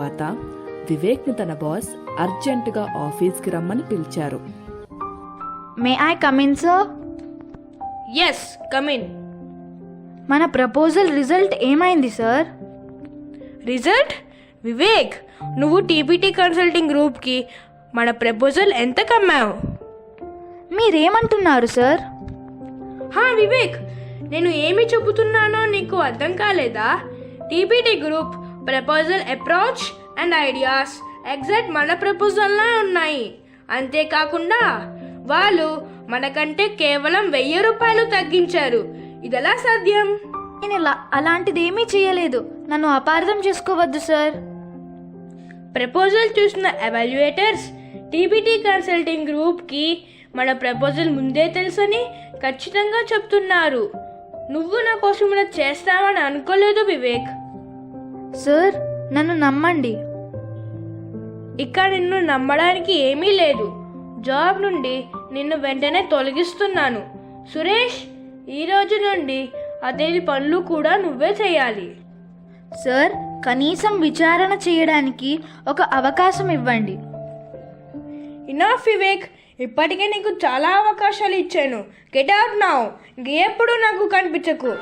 తర్వాత వివేక్ని తన బాస్ అర్జెంటుగా ఆఫీస్కి రమ్మని పిలిచారు. May I come in sir? Yes, come in. మన ప్రపోజల్ రిజల్ట్ ఏమైంది సార్? రిజల్ట్? వివేక్, నువ్వు టీపీటీ కన్సల్టింగ్ గ్రూప్కి మన ప్రపోజల్ ఎంత కమ్మావు? మీరేమంటున్నారు సార్? వివేక్, నేను ఏమి చెబుతున్నానో నీకు అర్థం కాలేదా? TPT group proposal approach and ideas exact మన ప్రపోజల్లా ఉన్నాయి. అంతేకాకుండా వాళ్ళు మనకంటే కేవలం 1000 రూపాయలు తగ్గించారు. ఇదెలా సాధ్యం? నేను అలాంటిది ఏమీ చేయలేదు. నన్ను అపార్థం చేసుకోవద్దు సార్. ప్రపోజల్ చూసిన ఎవాల్యుయేటర్స్ టీపీటీ కన్సల్టింగ్ గ్రూప్కి మన ప్రపోజల్ ముందే తెలుసని ఖచ్చితంగా చెప్తున్నారు. నువ్వు నా కోసం ఇలా చేస్తావని అనుకోలేదు వివేక్. సార్, నన్ను నమ్మండి. ఇక్కడ నిన్ను నమ్మడానికి ఏమీ లేదు. జాబ్ నుండి నిన్ను వెంటనే తొలగిస్తున్నాను. సురేష్, ఈ రోజు నుండి అతని పనులు కూడా నువ్వే చేయాలి. సార్, కనీసం విచారణ చేయడానికి ఒక అవకాశం ఇవ్వండి. ఇనఫ్ వివేక్, ఇప్పటికే నీకు చాలా అవకాశాలు ఇచ్చాను. Get out now. ఇంకెప్పుడు నాకు కనిపించకు.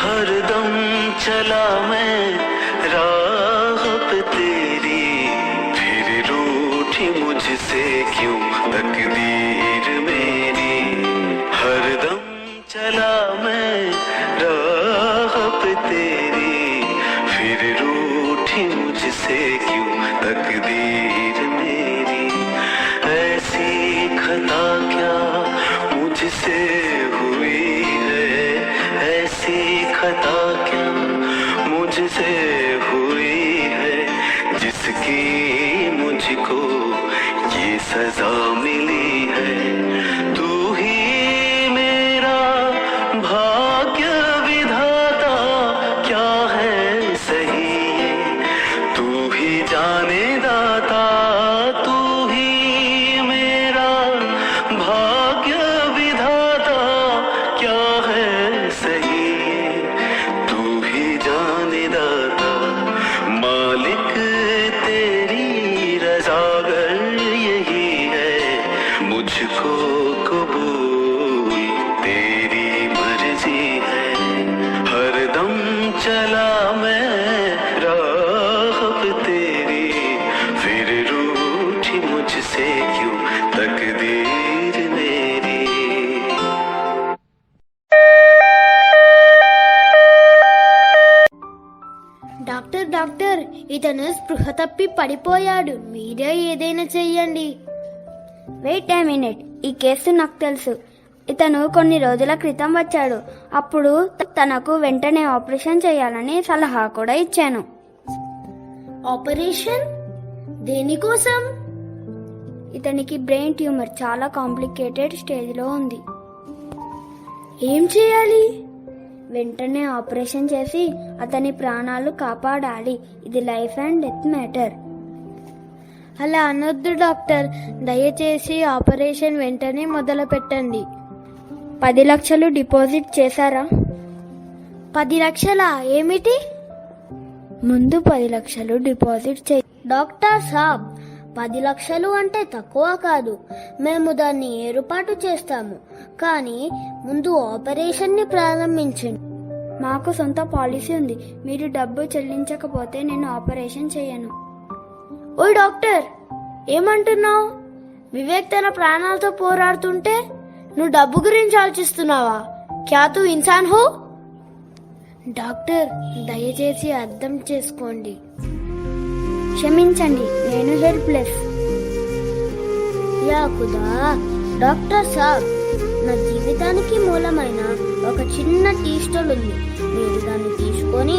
हरदम चला मैं राह पे तेरी, फिर रूठी मुझसे क्यों तकदीर मेरी. हरदम चला मैं राह पे तेरी, फिर रूठी मुझसे क्यों तकदीर मेरी. ऐसी खता क्या मुझसे हुई है, ऐसी खता क्या मुझसे हुई है, जिसकी मुझको ये सजा मिली है. तू ही मेरा भाग्य विधाता, क्या है सही ये तू ही जाने दाता. तू ही मेरा भाग्य विधाता, क्या है सही तू ही जाने दाता. मालिक तेरी रजा अगर यही है, मुझको कबूल तेरी मर्जी है. हरदम चला मैं राह पे तेरी, फिर रूठी मुझसे क्यों तकदीर मेरी. డాక్టర్ డాక్టర్, ఇతను స్పృహ తప్పి పడిపోయాడు. మీరే ఏదైనా చెయ్యండి. వెయిట్ ఏ మినిట్, ఈ కేసు నాకు తెలుసు. ఇతను కొన్ని రోజుల క్రితం వచ్చాడు. అప్పుడు తనకు వెంటనే ఆపరేషన్ చేయాలని సలహా కూడా ఇచ్చాను. ఆపరేషన్? దేనికోసం? ఇతనికి బ్రెయిన్ ట్యూమర్ చాలా కాంప్లికేటెడ్ స్టేజ్లో ఉంది. ఏం చేయాలి? వెంటనే ఆపరేషన్ చేసి అతని ప్రాణాలు కాపాడాలి. ఇది లైఫ్ అండ్ డెత్ మ్యాటర్. అలా అనొద్దు డాక్టర్, దయచేసి ఆపరేషన్ వెంటనే మొదలు పెట్టండి. 10 లక్షలు డిపాజిట్ చేశారా? 10 లక్షలా? ఏమిటి? ముందు 10 లక్షలు డిపాజిట్ చే. డాక్టర్ సాబ్, 10 లక్షలు అంటే తక్కువ కాదు. మేము దాన్ని ఏర్పాటు చేస్తాము. కానీ ముందు ఆపరేషన్ ని ప్రారంభించండి. మాకు సొంత పాలసీ ఉంది. మీరు డబ్బు చెల్లించకపోతే నేను ఆపరేషన్ చేయను. ఓయ్ డాక్టర్, ఏమంటున్నావు? వివేక్ తన ప్రాణాలతో పోరాడుతుంటే నువ్వు డబ్బు గురించి ఆలోచిస్తున్నావా? క్యా తూ ఇన్సాన్ హో? డాక్టర్, దయచేసి అర్థం చేసుకోండి. క్షమించండి, నేను హెల్ప్లెస్. యా ఖుదా. డాక్టర్ సాబ్, నా జీవితానికి మూలమైన ఒక చిన్న టీ స్టాల్ ఉంది. మీరు దాన్ని తీసుకొని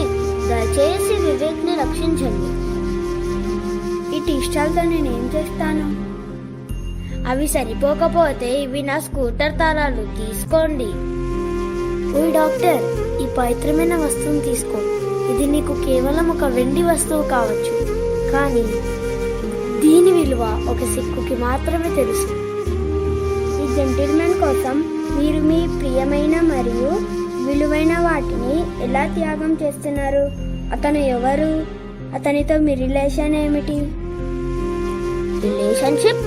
దయచేసి వివేక్ ని రక్షించండి. ఈ టీ స్టాల్తో నేనేం చేస్తాను? అవి సరిపోకపోతే ఇవి నా స్కూటర్ తాళాలు, తీసుకోండి. ఓయ్ డాక్టర్, ఈ పవిత్రమైన వస్తువుని తీసుకో. ఇది నీకు కేవలం ఒక వెండి వస్తువు కావచ్చు, కానీ దీని విలువ ఒక సిక్కుకి మాత్రమే తెలుసు. ఈ జెంటిల్మెన్ కోసం మీరు మీ ప్రియమైన మరియు విలువైన వాటిని ఎలా త్యాగం చేస్తున్నారు? అతను ఎవరు? అతనితో మీ రిలేషన్ ఏమిటి? రిలేషన్షిప్?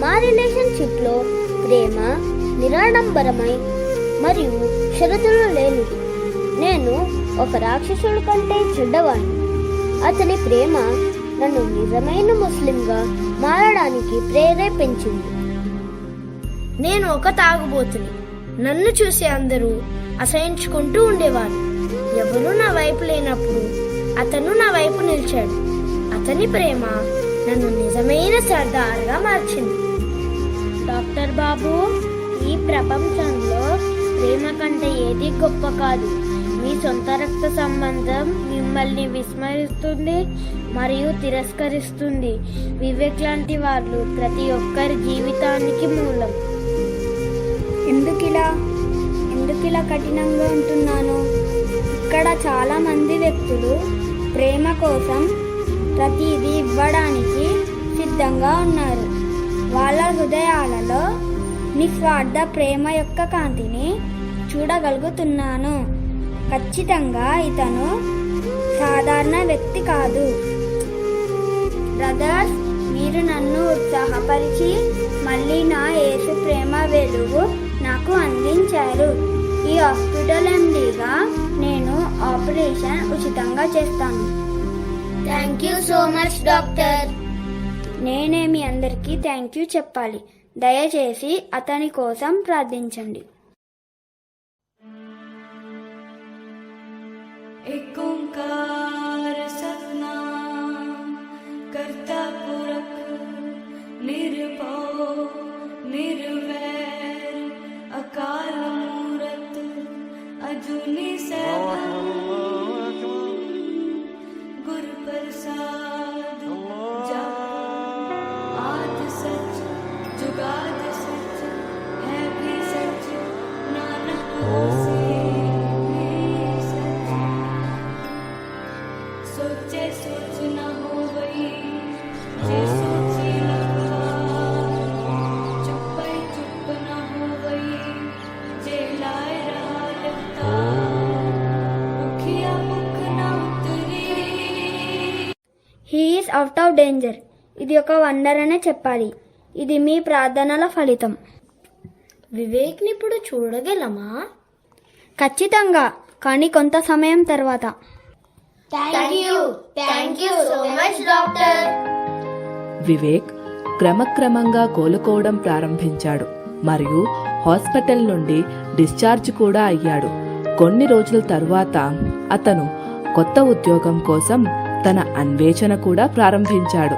మా రిలేషన్షిప్ లో ప్రేమ నిరాడంబరమై మరియు షరతులు లేనిది. నేను ఒక రాక్షసుడి కంటే చెడ్డవాణ్ణి. అతని ప్రేమ నన్ను నిజమైన ముస్లింగా మారడానికి ప్రేరేపించింది. నేను ఒక తాగుబోతుని. నన్ను చూసి అందరూ అసహించుకుంటూ ఉండేవారు. ఎవరూ నా వైపు లేనప్పుడు అతను నా వైపు నిలిచాడు. అతని ప్రేమ నన్ను నిజమైన సర్దార్గా మార్చింది. డాక్టర్ బాబు, ఈ ప్రపంచంలో ప్రేమ కంటే ఏది గొప్ప కాదు. మీ సొంత రక్త సంబంధం మిమ్మల్ని విస్మరిస్తుంది మరియు తిరస్కరిస్తుంది. వివేక్ లాంటి వాళ్ళు ప్రతి ఒక్కరి జీవితానికి మూలం. ఎందుకిలా కఠినంగా ఉంటున్నాను? ఇక్కడ చాలా మంది వ్యక్తులు ప్రేమ కోసం ప్రతిదీ ఇవ్వడానికి సిద్ధంగా ఉన్నారు. వాళ్ళ హృదయాలలో నిస్వార్థ ప్రేమ యొక్క కాంతిని చూడగలుగుతున్నాను. ఖచ్చితంగా ఇతను సాధారణ వ్యక్తి కాదు. బ్రదర్స్, మీరు నన్ను ఉత్సాహపరిచి మళ్ళీ నా యేసు ప్రేమ వెలుగు నాకు అందించారు. ఈ హాస్పిటల్ ఎండీగా నేను ఆపరేషన్ ఉచితంగా చేస్తాను. Thank you so much doctor. నేనే మీ అందరికీ థ్యాంక్ యూ చెప్పాలి. దయచేసి అతని కోసం ప్రార్థించండి. एक ओंकार सतनाम करता पुरख निर्भव निर्वैर अकाल मूरत अजूनी सैभव गुर प्रसाद जप आद सच जुगाद सच है भी सच नानक होसी सोचे सोच न हो गई जे सोची न चुप चुप न हो गई जे लाए रहा लगता मुखिया मुख न उतरी. He is out of danger. ఇది ఒక వండర్ అనే చెప్పాలి. ఇది మీ ప్రార్థనల ఫలితం. వివేక్ని ఇప్పుడు చూడగలమా? ఖచ్చితంగా, కానీ కొంత సమయం తర్వాత. వివేక్ క్రమక్రమంగా కోలుకోవడం ప్రారంభించాడు మరియు హాస్పిటల్ నుండి డిశ్చార్జ్ కూడా అయ్యాడు. కొన్ని రోజుల తరువాత అతను కొత్త ఉద్యోగం కోసం తన అన్వేషణ కూడా ప్రారంభించాడు.